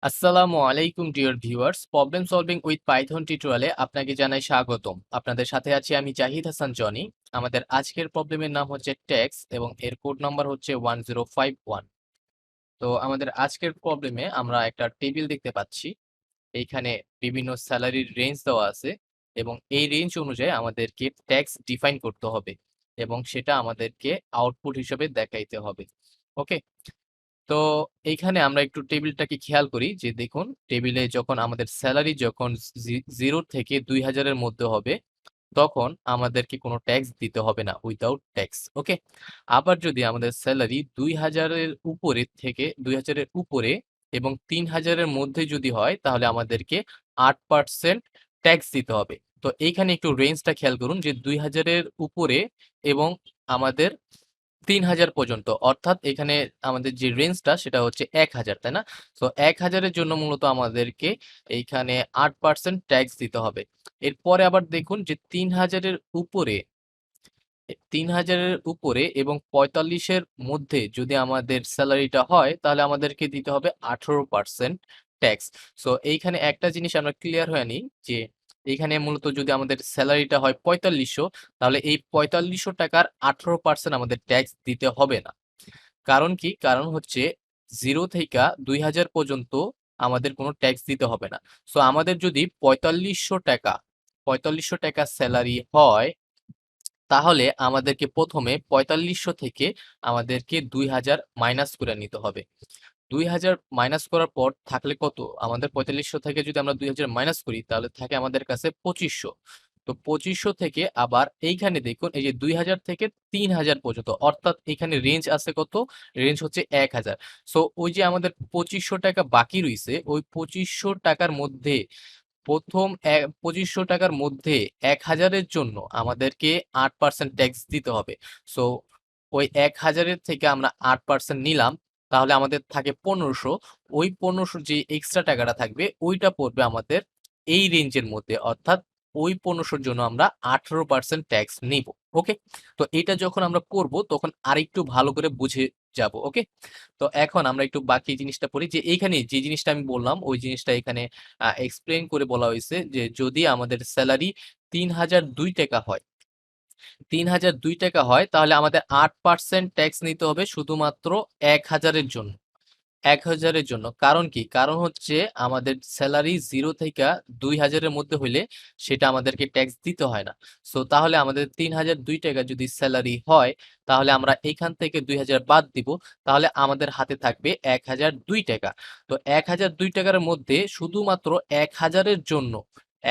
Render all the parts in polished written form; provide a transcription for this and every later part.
আসসালামু আলাইকুম dear viewers, problem solving with Python টিউটোরিয়ালে আপনাকে জানাই স্বাগতম। আপনাদের সাথে আছি আমি জাহিদ হাসান জনি। আমাদের আজকের প্রবলেমের নাম হচ্ছে ট্যাক্স এবং এর কোড নাম্বার হচ্ছে 1051। তো আমাদের আজকের প্রবলেমে আমরা একটা টেবিল দেখতে পাচ্ছি। এইখানে বিভিন্ন স্যালারির রেঞ্জ দেওয়া আছে এবং এই রেঞ্জ অনুযায়ী আমাদেরকে ট্যাক্স ডিফাইন করতে হবে এবং সেটা আমাদেরকে আউটপুট হিসেবে দেখাইতে হবে। ওকে, তো এইখানে আমরা একটু টেবিলটাকে খেয়াল করি যে দেখুন, টেবিলে যখন আমাদের স্যালারি যখন 0 থেকে 2000 এর মধ্যে হবে তখন আমাদেরকে কোনো ট্যাক্স দিতে হবে না, উইদাউট ট্যাক্স। ওকে, আবার যদি আমাদের স্যালারি 2000 এর উপরে থেকে 2000 এর উপরে এবং 3000 এর মধ্যে যদি হয় তাহলে আমাদেরকে 8% ট্যাক্স দিতে হবে। তো এইখানে একটু রেঞ্জটা খেয়াল করুন যে 2000 এর উপরে এবং আমাদের 3000 পর্যন্ত, অর্থাৎ এখানে আমাদের যে রেঞ্জটা সেটা হচ্ছে 1000, তাই না? তো 1000 এর জন্য মূলত আমাদেরকে এইখানে 8% ট্যাক্স দিতে হবে। এরপরে আবার দেখুন যে 3000 এর উপরে 3000 এর উপরে এবং 45 এর মধ্যে যদি আমাদের স্যালারিটা হয় তাহলে আমাদেরকে দিতে হবে 18% ট্যাক্স। সো এইখানে একটা জিনিস আমরা ক্লিয়ার হয়ে নিই যে এইখানে মূলত যদি আমাদের স্যালারিটা হয় 4500, তাহলে এই 4500 টাকার 18% আমাদের ট্যাক্স দিতে হবে না। কারণ কি? কারণ হচ্ছে 0 থেকে 2000 পর্যন্ত আমাদের কোনো ট্যাক্স দিতে হবে না। সো আমাদের যদি 4500 টাকা স্যালারি হয় তাহলে আমাদেরকে প্রথমে 4500 থেকে আমাদেরকে 2000 মাইনাস করে নিতে হবে। 2000 মাইনাস করার পর থাকলে কত? আমাদের 4500 থেকে যদি আমরা 2000 মাইনাস করি তাহলে থাকে আমাদের কাছে 2500। তো 2500 থেকে আবার এইখানে দেখুন এই যে 2000 থেকে 3000 পর্যন্ত, অর্থাৎ এখানে রেঞ্জ আছে কত? রেঞ্জ হচ্ছে 1000। সো ওই যে আমাদের 2500 টাকা বাকি রইছে, ওই 2500 টাকার মধ্যে প্রথম 2500 টাকার মধ্যে 1000 এর জন্য আমাদেরকে 8% ট্যাক্স দিতে হবে। সো ওই 1000 এর থেকে আমরা 8% নিলাম, তাহলে আমাদের থাকে 1500। ওই 1500 যে এক্সট্রা টাকাটা থাকবে ওইটা পড়বে আমাদের এই রেঞ্জের মধ্যে, অর্থাৎ ওই 1500 জন্য আমরা 18% ট্যাক্স নিব। ওকে, তো এটা যখন আমরা করব তখন আরেকটু ভালো করে বুঝে যাব। ওকে, তো এখন আমরা একটু বাকি জিনিসটা পড়ি যে এইখানে যে জিনিসটা আমি বললাম ওই জিনিসটা এখানে এক্সপ্লেইন করে বলা হয়েছে যে যদি আমাদের স্যালারি 3002 টাকা হয়, 3002 টাকা হয় তাহলে আমাদের 8% ট্যাক্স নিতে হবে শুধুমাত্র 1000 এর জন্য। 1000 এর জন্য। কারণ কি? কারণ হচ্ছে আমাদের স্যালারি 0 থেকে 2000 এর মধ্যে হইলে সেটা আমাদেরকে ট্যাক্স দিতে হয় না। সো তাহলে আমাদের 3002 টাকা যদি স্যালারি হয় তাহলে আমরা এইখান থেকে 2000 বাদ দিব। তাহলে আমাদের হাতে থাকবে 1002 টাকা। তো 1002 টাকার মধ্যে শুধুমাত্র 1000 এর জন্য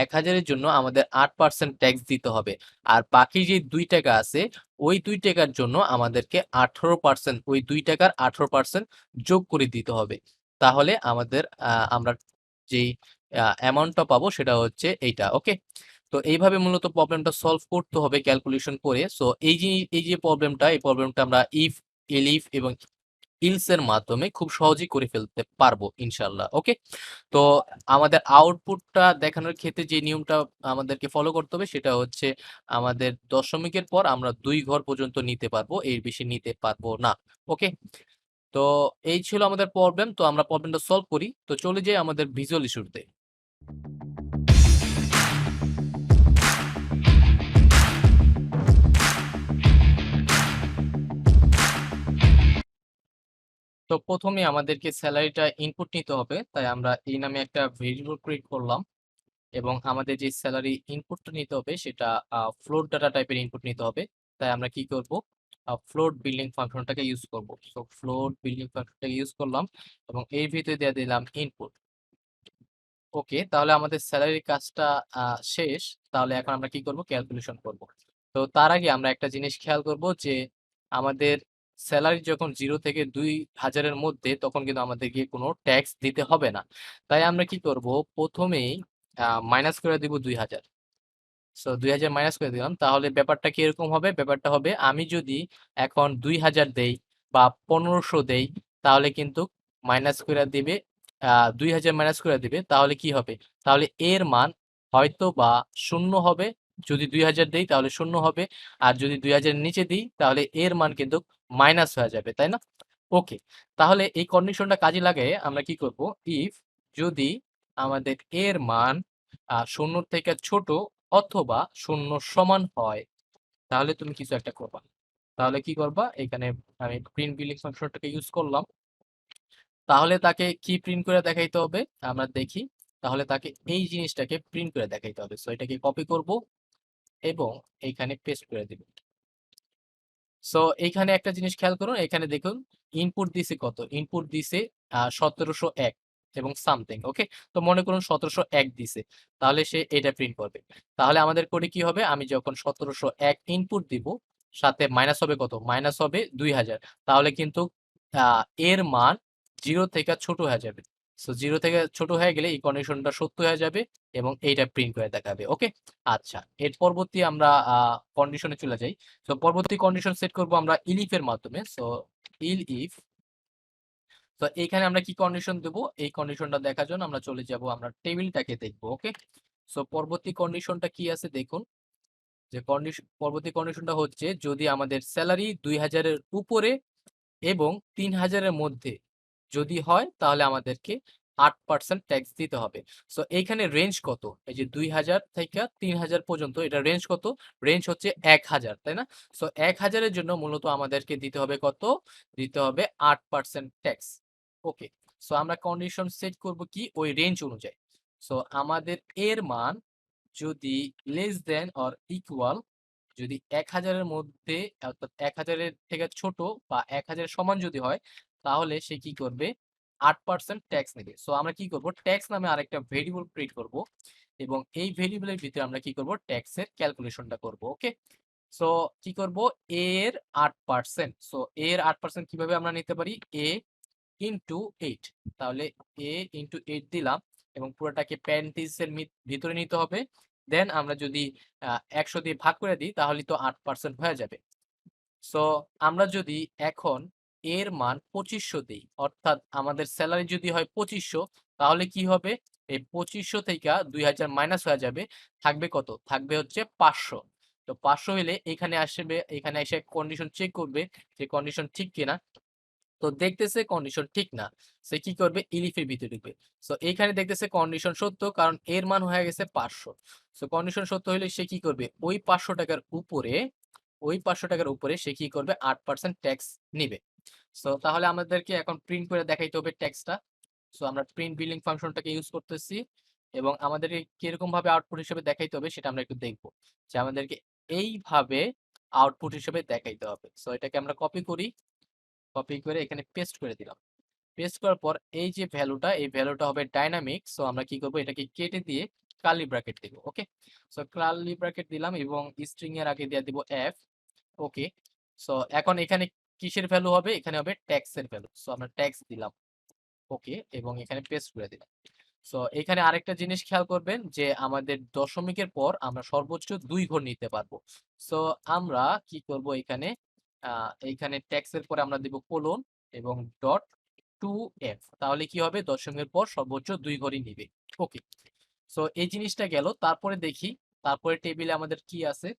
1000 এর জন্য আমাদের 8% ট্যাক্স দিতে হবে। আর বাকি যে 2 টাকা আছে ওই 2 টাকার জন্য আমাদেরকে 18%, ওই 2 টাকার 18% যোগ করে দিতে হবে। তাহলে আমাদের আমরা যেই অ্যামাউন্টটা পাবো সেটা হচ্ছে এইটা। ওকে, তো এইভাবে মূলত প্রবলেমটা সলভ করতে হবে ক্যালকুলেশন করে। সো এই যে প্রবলেমটা, এই প্রবলেমটা আমরা ইফ, এলিফ এবং ইলস এর মাধ্যমে খুব সহজেই করে ফেলতে পারবো ইনশাআল্লাহ। ওকে, তো আমাদের আউটপুটটা দেখানোর ক্ষেত্রে যে নিয়মটা আমাদেরকে ফলো করতে হবে সেটা হচ্ছে আমাদের দশমিকের পর আমরা 2 ঘর পর্যন্ত নিতে পারবো, এর বেশি নিতে পারবো না। ওকে, তো এই ছিল আমাদের প্রবলেম। তো আমরা প্রবলেমটা সলভ করি। তো চলে যাই আমাদের ভিজুয়াল ইস্যুতে। তো প্রথমে আমাদেরকে স্যালারিটা ইনপুট নিতে হবে, তাই আমরা এই নামে একটা ভেরিয়েবল ক্রিয়েট করলাম এবং আমাদের যে স্যালারি ইনপুটটা নিতে হবে সেটা ফ্লোট ডাটা টাইপের ইনপুট নিতে হবে। তাই আমরা কি করব? ফ্লোট বিল্ডিং ফাংশনটাকে ইউজ করব। সো ফ্লোট বিল্ডিং ফাংশনটাকে ইউজ করলাম এবং এর ভিতরে দিয়ে দিলাম ইনপুট। ওকে, তাহলে আমাদের স্যালারির কাজটা শেষ। তাহলে এখন আমরা কি করব? ক্যালকুলেশন করব। তো তার আগে আমরা একটা জিনিস খেয়াল করব যে আমাদের স্যালারি যখন 0 থেকে 2000 এর মধ্যে তখন কিন্তু আমাদেরকে কোনো ট্যাক্স দিতে হবে না। তাই আমরা কি করব? প্রথমেই মাইনাস করে দিব 2000। সো 2000 মাইনাস করে দিলাম। তাহলে ব্যাপারটা কি এরকম হবে? ব্যাপারটা হবে আমি যদি এখন 2000 দেই বা 1500 দেই তাহলে কিন্তু মাইনাস করে দিবে, 2000 মাইনাস করে দিবে। তাহলে কি হবে? তাহলে এর মান হয়তো বা 0 হবে। যদি 2000 দেই তাহলে 0 হবে। আর যদি 2000 এর নিচে দিই তাহলে এর মান কিন্তু মাইনাস হয়ে যাবে, তাই না? ওকে, তাহলে এই কন্ডিশনটা কাজে লাগায়ে আমরা কি করব? ইফ যদি আমাদের এর মান 0 থেকে ছোট অথবা 0 সমান হয়, তাহলে তুমি কিছু একটা করবা। তাহলে কি করবা? এখানে আমি প্রিন্ট বিলিং ফাংশনটাকে ইউজ করলাম। তাহলে তাকে কি প্রিন্ট করে দেখাইতে হবে? আমরা দেখি। তাহলে তাকে এই জিনিসটাকে প্রিন্ট করে দেখাইতে হবে। সো এটাকে কপি করব এবং এইখানে পেস্ট করে দিব। সো এইখানে একটা জিনিস খেয়াল করুন, এখানে দেখুন ইনপুট দিছে কত? ইনপুট দিছে 1701 এবং সামথিং। ওকে? তো মনে করুন 1701 দিছে। তাহলে সে এটা প্রিন্ট করবে। তাহলে আমাদের কোডে কি হবে? আমি যখন 1701 ইনপুট দিব, সাথে মাইনাস হবে কত? মাইনাস হবে 2000। তাহলে কিন্তু এর মান 0 থেকে ছোট হয়ে যাবে। সো 0 থেকে ছোট হয়ে গেলে এই কন্ডিশনটা সত্য হয়ে যাবে এবং এইটা প্রিন্ট করে দেখাবে। ওকে? আচ্ছা, এর পরবর্তী আমরা কন্ডিশনে চলে যাই। তো পরবর্তী কন্ডিশন সেট করব আমরা ইলিফ এর মাধ্যমে। সো ইলইফ, তো এইখানে আমরা কি কন্ডিশন দেব? এই কন্ডিশনটা দেখার জন্য আমরা চলে যাব, আমরা টেবিলটাকে দেখব। ওকে? সো পরবর্তী কন্ডিশনটা কি আছে দেখুন, যে পরবর্তী কন্ডিশনটা হচ্ছে যদি আমাদের স্যালারি 2000 এর উপরে এবং 3000 এর মধ্যে যদি হয়, তাহলে আমাদেরকে 8% ট্যাক্স দিতে হবে। সো এইখানে রেঞ্জ কত? এই যে 2000 থেকে 3000 পর্যন্ত, এটা রেঞ্জ কত? রেঞ্জ হচ্ছে 1000, তাই না? সো 1000 এর জন্য মূলত আমাদেরকে দিতে হবে কত? দিতে হবে 8% ট্যাক্স। ওকে? সো আমরা কন্ডিশন সেট করব কি ওই রেঞ্জ অনুযায়ী। সো আমাদের এর মান যদি লেস দেন অর ইকুয়াল, যদি 1000 এর মধ্যে অর্থাৎ 1000 এর থেকে ছোট বা 1000 এর সমান যদি হয়, তাহলে সে কি করবে? 8% ট্যাক্স নেবে। সো আমরা কি করব? ট্যাক্স নামে আরেকটা ভেরিয়েবল ক্রিয়েট করব এবং এই ভেরিয়েবলের ভিতরে আমরা কি করব? ট্যাক্সের ক্যালকুলেশনটা করব। ওকে? সো কি করব? এর 8%। সো এর 8% কিভাবে আমরা নিতে পারি? a into 8। তাহলে a ইনটু 8 দিলাম এবং পুরোটাকে প্যারেনথিসিসের ভিতরে নিতে হবে। দেন আমরা যদি 100 দিয়ে ভাগ করে দিই, তাহলে তো 8% হয়ে যাবে। সো আমরা যদি এখন এর মান 2500 দেই, অর্থাৎ আমাদের স্যালারি যদি হয় 2500, তাহলে কি হবে? এই 2500 থেকে 2000 মাইনাস হয়ে যাবে। থাকবে কত? থাকবে হচ্ছে 500। তো 500 হইলে এখানে আসবে, এখানে এসে কন্ডিশন চেক করবে যে কন্ডিশন ঠিক কিনা। তো দেখতেছে কন্ডিশন ঠিক না, সে কি করবে? ইলিফের ভিতরে ঢুকবে। সো এইখানে দেখতেছে কন্ডিশন সত্য, কারণ এর মান হয়ে গেছে 500। সো কন্ডিশন সত্য হলে সে কি করবে? ওই 500 টাকার উপরে, ওই 500 টাকার উপরে সে কি করবে? 8% ট্যাক্স নিবে। সো তাহলে আমাদেরকে এখন প্রিন্ট করে দেখাইতে হবে ট্যাক্সটা। সো আমরা প্রিন্ট বিলিং ফাংশনটাকে ইউজ করতেছি এবং আমাদেরকে কিরকম ভাবে আউটপুট হিসেবে দেখাইতে হবে সেটা আমরা একটু দেখব, যে আমাদেরকে এইভাবে আউটপুট হিসেবে দেখাইতে হবে। সো এটাকে আমরা কপি করি, কপি করে এখানে পেস্ট করে দিলাম। পেস্ট করার পর এই যে ভ্যালুটা, এই ভ্যালুটা হবে ডাইনামিক। সো আমরা কি করব? এটাকে কেটে দিয়ে কার্লি ব্র্যাকেট দেব। ওকে? সো কার্লি ব্র্যাকেট দিলাম এবং স্ট্রিং এর আগে দিয়ে দিব এফ। ওকে? সো এখন এখানে কিসের ভ্যালু হবে? এখানে হবে ট্যাক্স এর ভ্যালু। সো আমরা ট্যাক্স দিলাম। ওকে? এবং এখানে পেস্ট করে দিলাম। সো এখানে আরেকটা জিনিস খেয়াল করবেন যে আমাদের দশমিকের পর আমরা সর্বোচ্চ 2 ঘর নিতে পারবো। সো আমরা কি করব? এখানে এইখানে ট্যাক্স এর পরে আমরা দিব কোলন এবং ডট 2f। তাহলে কি হবে? দশমিকের পর সর্বোচ্চ 2 ঘরই নিবে। ওকে? সো এই জিনিসটা গেল। তারপরে দেখি, তারপরে টেবিলে আমাদের কি আছে।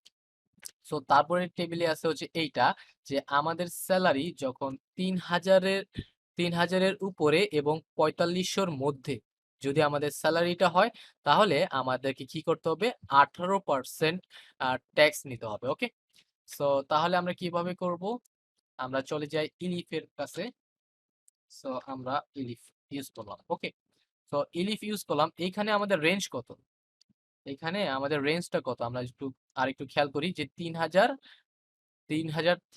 সো তারপরে টেবিলে আছে হচ্ছে এইটা, যে আমাদের স্যালারি যখন 3000 এর উপরে এবং 4500 মধ্যে যদি আমাদের স্যালারিটা হয়, তাহলে আমাদেরকে কি করতে হবে? 18% ট্যাক্স নিতে হবে। ওকে? সো তাহলে আমরা কিভাবে করব? আমরা চলে যাই ইলিফের কাছে। সো আমরা ইলিফ ইউজ করলাম। ওকে? সো ইলিফ ইউজ করলাম। এইখানে আমাদের রেঞ্জ কত? এখানে আমাদের রেঞ্জটা কত? আমরা একটু আরেকটু খেয়াল করি যে 3000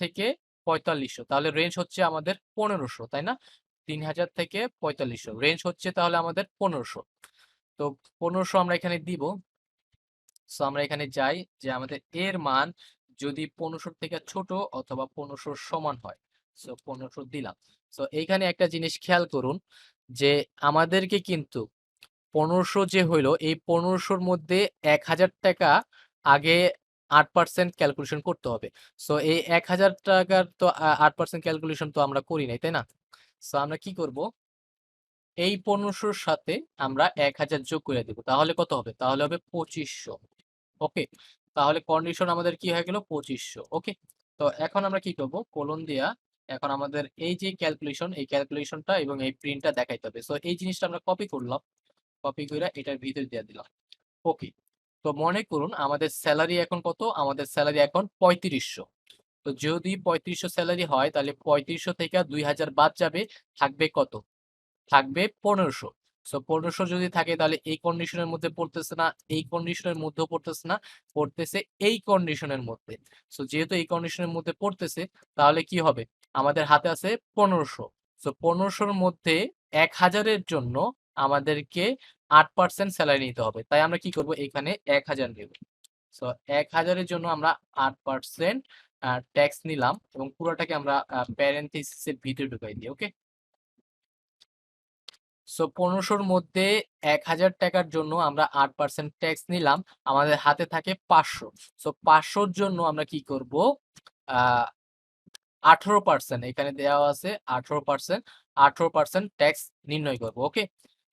থেকে 4500, তাহলে রেঞ্জ হচ্ছে আমাদের 1500, তাই না? 3000 থেকে 4500 রেঞ্জ হচ্ছে তাহলে আমাদের 1500। তো 1500 আমরা এখানে দিব। সো আমরা এখানে যাই যে আমাদের এর মান যদি 1500 থেকে ছোট অথবা 1500 সমান হয়। সো 1500 দিলাম। সো এইখানে একটা জিনিস খেয়াল করুন যে আমাদেরকে কিন্তু 1500 যে হইলো, এই 1500-র মধ্যে 1000 টাকা আগে 8% ক্যালকুলেশন করতে হবে। সো এই 1000 টাকার তো 8% ক্যালকুলেশন তো আমরা করি নাই, তাই না? সো আমরা কি করব? এই 1500-র সাথে আমরা 1000 যোগ করে দিব। তাহলে কত হবে? তাহলে হবে 2500। ওকে? তাহলে কন্ডিশন আমাদের কি হয়ে গেল? 2500। ওকে? তো এখন আমরা কি করব? কোলন দিয়া এখন আমাদের এই যে ক্যালকুলেশন, এই ক্যালকুলেশনটা এবং এই প্রিন্টটা দেখাইতে হবে। সো এই জিনিসটা আমরা কপি করলাম। কপি করে এটার ভিতরে দিয়ে দিলাম। ওকে, তো মনে করুন আমাদের স্যালারি এখন কত, আমাদের স্যালারি এখন 3500। তো যদি 3500 স্যালারি হয় তাহলে 3500 থেকে 2000 বাদ যাবে, থাকবে কত, থাকবে 1500। সো 1500 যদি থাকে তাহলে এই কন্ডিশনের মধ্যে পড়তেছে না, এই কন্ডিশনের মধ্যেও পড়তেছে না, পড়তেছে এই কন্ডিশনের মধ্যে। সো যেহেতু এই কন্ডিশনের মধ্যে পড়তেছে তাহলে কি হবে, আমাদের হাতে আছে 1500। সো 1500-র মধ্যে 1000-এর জন্য আমাদেরকে 8% স্যালারি নিতে হবে, তাই আমরা কি করব, এখানে 1000 নেব। সো 1000-এর জন্য আমরা 8% ট্যাক্স নিলাম এবং পুরোটাকে আমরা প্যারেনথেসিসের ভিতরে ঢুকাই দিই। ওকে, সো 1500-র মধ্যে 1000 টাকার জন্য আমরা 8% ট্যাক্স নিলাম, আমাদের হাতে থাকে 500। সো 500-র জন্য আমরা কি করব, 18% এখানে দেওয়া আছে 18%, 18% ট্যাক্স নির্ণয় করব। ওকে,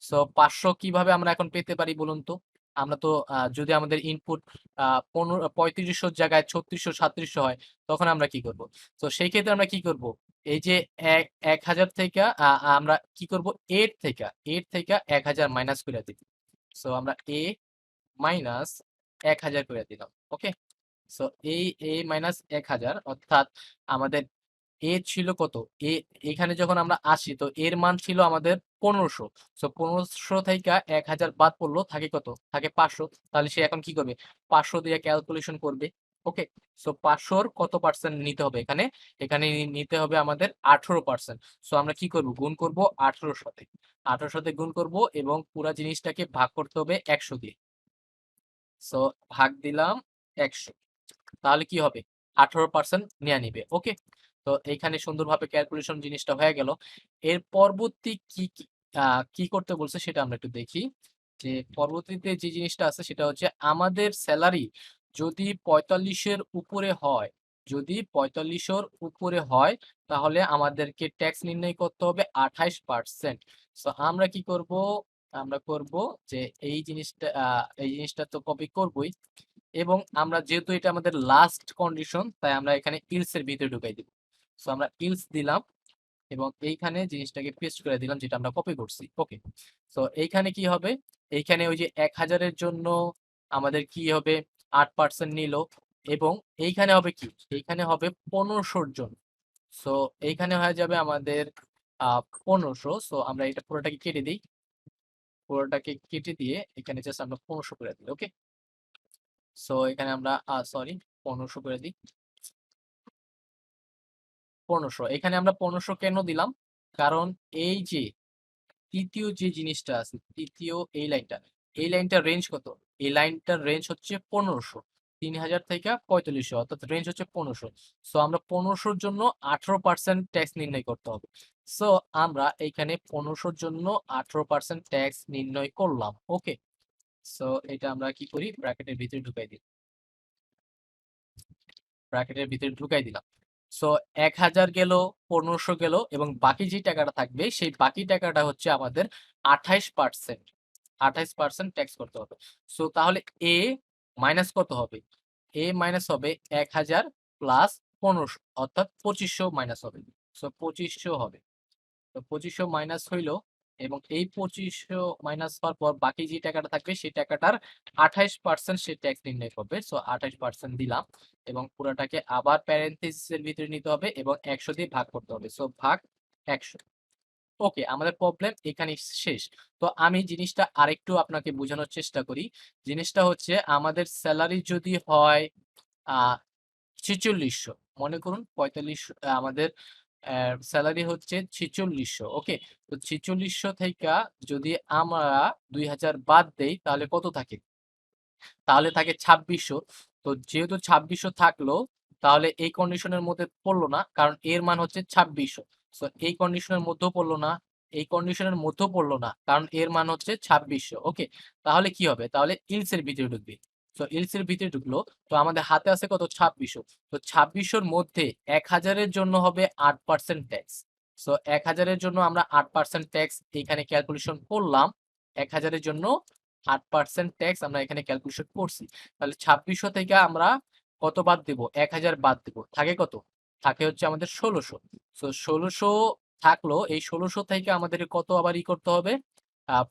সো 500 কিভাবে আমরা এখন পেতে পারি বলুন তো, আমরা তো যদি আমাদের ইনপুট 3500 জায়গায় 3600 3700 হয় তখন আমরা কি করব, তো সেই ক্ষেত্রে আমরা কি করব, এই যে 1000 থেকে আমরা কি করব, 8 থেকে 1000 মাইনাস করে দিব। সো আমরা এ মাইনাস 1000 করে দিলাম। ওকে, সো এ মাইনাস 1000 অর্থাৎ আমাদের এ ছিল কত, এ এখানে যখন আমরা আসি তো এর মান ছিল আমাদের 1500। সো 1500 থেকে 1000 বাদ পড়লো, থাকে কত, থাকে 500। তাহলে সে এখন কি করবে, 500 দিয়ে ক্যালকুলেশন করবে। ওকে, সো 500-র কত পার্সেন্ট নিতে হবে এখানে, এখানে নিতে হবে আমাদের 18%। সো আমরা কি করব, গুণ করব 18 সাথে, 18 সাথে গুণ করব এবং পুরা জিনিসটাকে ভাগ করতে হবে 100 দিয়ে। সো ভাগ দিলাম 100, তাহলে কি হবে, 18% নেয়া নিবে। ওকে, তো এইখানে সুন্দরভাবে ক্যালকুলেশন জিনিসটা হয়ে গেল। এর পরবর্তী কি করতে বলছে সেটা আমরা একটু দেখি। যে পরবর্তীতে যে জিনিসটা আছে সেটা হচ্ছে আমাদের স্যালারি যদি 45-এর উপরে হয়, যদি 45-এর উপরে হয় তাহলে আমাদেরকে ট্যাক্স নির্ণয় করতে হবে 28%। সো আমরা কি করব, আমরা করব যে এই জিনিসটা তো কপি করবই এবং আমরা যেহেতু এটা আমাদের লাস্ট কন্ডিশন তাই আমরা এখানে ইলস এর ভিতরে ঢুকাই দিব। সো আমরা ইলস দিলাম এবং এইখানে জিনিসটাকে পেস্ট করে দিলাম যেটা আমরা কপি করছি। ওকে, সো এইখানে কি হবে, এইখানে ওই যে 1000-এর জন্য আমাদের কি হবে, 8% নিল এবং এইখানে হবে কি, এইখানে হবে 1500-র জন্য। সো এইখানে হয়ে যাবে আমাদের 1500। সো আমরা এটা পুরোটাকে কেটে দিই, পুরোটাকে কেটে দিয়ে এখানে জাস্ট আমরা 1500 করে দিই। ওকে, সো এখানে আমরা সরি 1500 করে দিই, 1500। এখানে আমরা 1500 কেন দিলাম, কারণ এই যে তৃতীয় যে জিনিসটা আছে, তৃতীয় এই লাইনটার রেঞ্জ কত, এই লাইনটার রেঞ্জ হচ্ছে 1500, 3000 থেকে 4500, অর্থাৎ রেঞ্জ হচ্ছে 1500। সো আমরা 1500-র জন্য 18% ট্যাক্স নির্ণয় করতে হবে। সো আমরা এইখানে 1500-র জন্য 18% ট্যাক্স নির্ণয় করলাম। ওকে, সো এটা আমরা কি করি, ব্র্যাকেটের ভিতরে ঢুকাই দিই, ব্র্যাকেটের ভিতরে ঢুকাই দিলাম। সো 1000 গেল, 1500 গেল এবং বাকি যে টাকাটা থাকবে সেই বাকি টাকাটা হচ্ছে আমাদের 28%, 28% ট্যাক্স করতে হবে। সো তাহলে এ মাইনাস কত হবে, এ মাইনাস হবে 1000 প্লাস 1500 অর্থাৎ 2500 মাইনাস হবে। সো 2500 হবে, তো 2500 মাইনাস হইলো এবং এই 2500 মাইনাস হওয়ার পর বাকি যে টাকাটা থাকবে সেই টাকাটার 28% সে ট্যাক্স নির্ণয় করবে। সো 28% দিলাম এবং পুরোটাকে আবার প্যারেনথেসিসের ভিতরে নিতে হবে এবং 100 দিয়ে ভাগ করতে হবে। সো ভাগ 100। ওকে, আমাদের প্রবলেম এখানে শেষ। তো আমি জিনিসটা আরেকটু আপনাকে বোঝানোর চেষ্টা করি। জিনিসটা হচ্ছে আমাদের স্যালারি যদি হয় 4600, মনে করুন 45, আমাদের স্যালারি হচ্ছে 4600। ওকে, তো 4600 থেকে যদি আমরা 2000 বাদ দেই তাহলে কত থাকে, তাহলে থাকে 2600। তো যেহেতু 2600 থাকলো তাহলে এই কন্ডিশনের মধ্যে পড়লো না কারণ এর মান হচ্ছে 2600। সো এই কন্ডিশনের মধ্যেও পড়লো না, এই কন্ডিশনের মধ্যেও পড়লো না কারণ এর মান হচ্ছে 2600। ওকে, তাহলে কি হবে, তাহলে ইলস এর ভিতরে ঢুকবে। তো ইলস এর ভিতরে ঢুকলো, তো আমাদের হাতে আছে কত, 2600। তো 2600-র মধ্যে 1000-এর জন্য হবে 8% ট্যাক্স। সো 1000-এর জন্য আমরা 8% ট্যাক্স এখানে ক্যালকুলেশন করলাম, 1000-এর জন্য 8% ট্যাক্স আমরা এখানে ক্যালকুলেশন করছি। তাহলে 2600 থেকে আমরা কত বাদ দেব, 1000 বাদ দেব, থাকে কত, থাকে হচ্ছে আমাদের 1600। সো 1600 থাকলো, এই 1600 থেকে আমাদের কত আবার করতে হবে,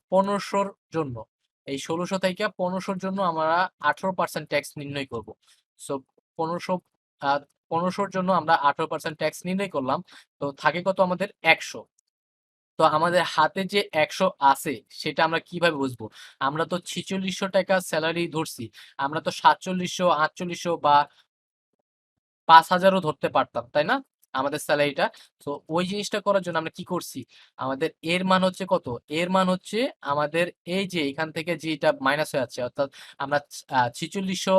1500-র জন্য, এই 1600 থেকে 1500-র জন্য আমরা 18% ট্যাক্স নির্ণয় করব। সো 1500 1500-র জন্য আমরা 18% ট্যাক্স নির্ণয় করলাম। তো থাকে কত আমাদের 100। তো আমাদের হাতে যে 100 আছে সেটা আমরা কিভাবে বুঝবো? আমরা তো 4600 টাকা স্যালারি ধরছি। আমরা তো 4700, 4800 বা 5000ও ধরতে পারতাম, তাই না? আমাদের স্যালারিটা। তো ওই জিনিসটা করার জন্য আমরা কি করছি? আমাদের এর মান হচ্ছে কত? এর মান হচ্ছে আমাদের এই যে এখান থেকে যেটা মাইনাস হয়ে যাচ্ছে, অর্থাৎ আমরা 4600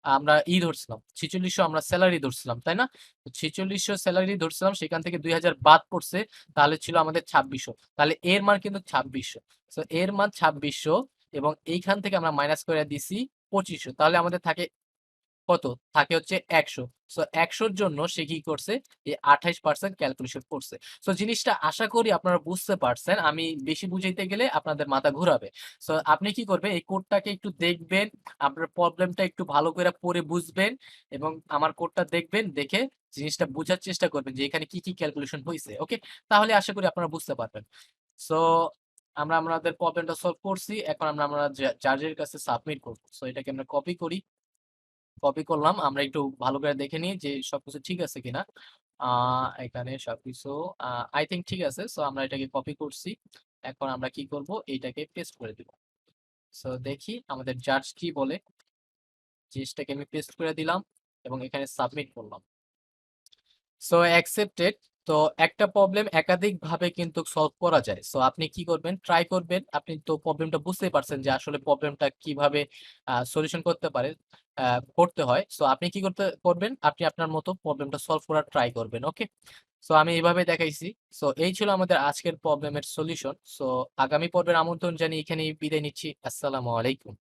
আমরা ধরছিলাম। 4600 আমরা স্যালারি ধরছিলাম, তাই না? তো 4600 স্যালারি ধরছিলাম, সেখান থেকে 2000 বাদ পড়ছে, তাহলে ছিল আমাদের 2600। তাহলে এর মান কিন্তু 2600। সো এর মান 2600 এবং এইখান থেকে আমরা মাইনাস করে দিছি 2500। তাহলে আমাদের থাকে কত? থাকে হচ্ছে 100। সো 100-র জন্য সে কি করছে? এই 28% ক্যালকুলেশন করছে। সো জিনিসটা আশা করি আপনারা বুঝতে পারছেন। আমি বেশি বুঝাইতে গেলে আপনাদের মাথা ঘুরাবে। সো আপনি কি করবেন? এই কোডটাকে একটু দেখবেন, আপনার প্রবলেমটা একটু ভালো করে পড়ে বুঝবেন এবং আমার কোডটা দেখবেন, দেখে জিনিসটা বুঝার চেষ্টা করবেন যে এখানে কি ক্যালকুলেশন হইছে। ওকে? তাহলে আশা করি আপনারা বুঝতে পারবেন। সো আমরা আমাদের প্রবলেমটা সলভ করছি। এখন আমরা জাজের কাছে সাবমিট করব। সো এটাকে আমরা কপি করি। কপি করলাম। আমরা একটু ভালো করে দেখে নিই যে সবকিছু ঠিক আছে কিনা। আ এখানে সবকিছু I থিংক ঠিক আছে। সো আমরা এটাকে কপি করছি। এখন আমরা কি করব? এইটাকে পেস্ট করে দিব। সো দেখি আমাদের জাজ কি বলে। জিনিসটাকে আমি পেস্ট করে দিলাম এবং এখানে সাবমিট করলাম। So accepted. তো একটা প্রবলেম একাধিকভাবে কিন্তু সলভ করা যায়। সো আপনি কি করবেন? ট্রাই করবেন। আপনি তো প্রবলেমটা বুঝতেই পারছেন যে আসলে প্রবলেমটা কিভাবে সলিউশন করতে হয়। সো আপনি কি করবেন? আপনি আপনার মতো প্রবলেমটা সলভ করার ট্রাই করবেন। ওকে? সো আমি এভাবে দেখাইছি। সো এই ছিল আমাদের আজকের প্রবলেমের সলিউশন। সো আগামী পর্বের আমন্ত্রণ জানিয়ে এখানেই বিদায় নিচ্ছি। আসসালামু আলাইকুম।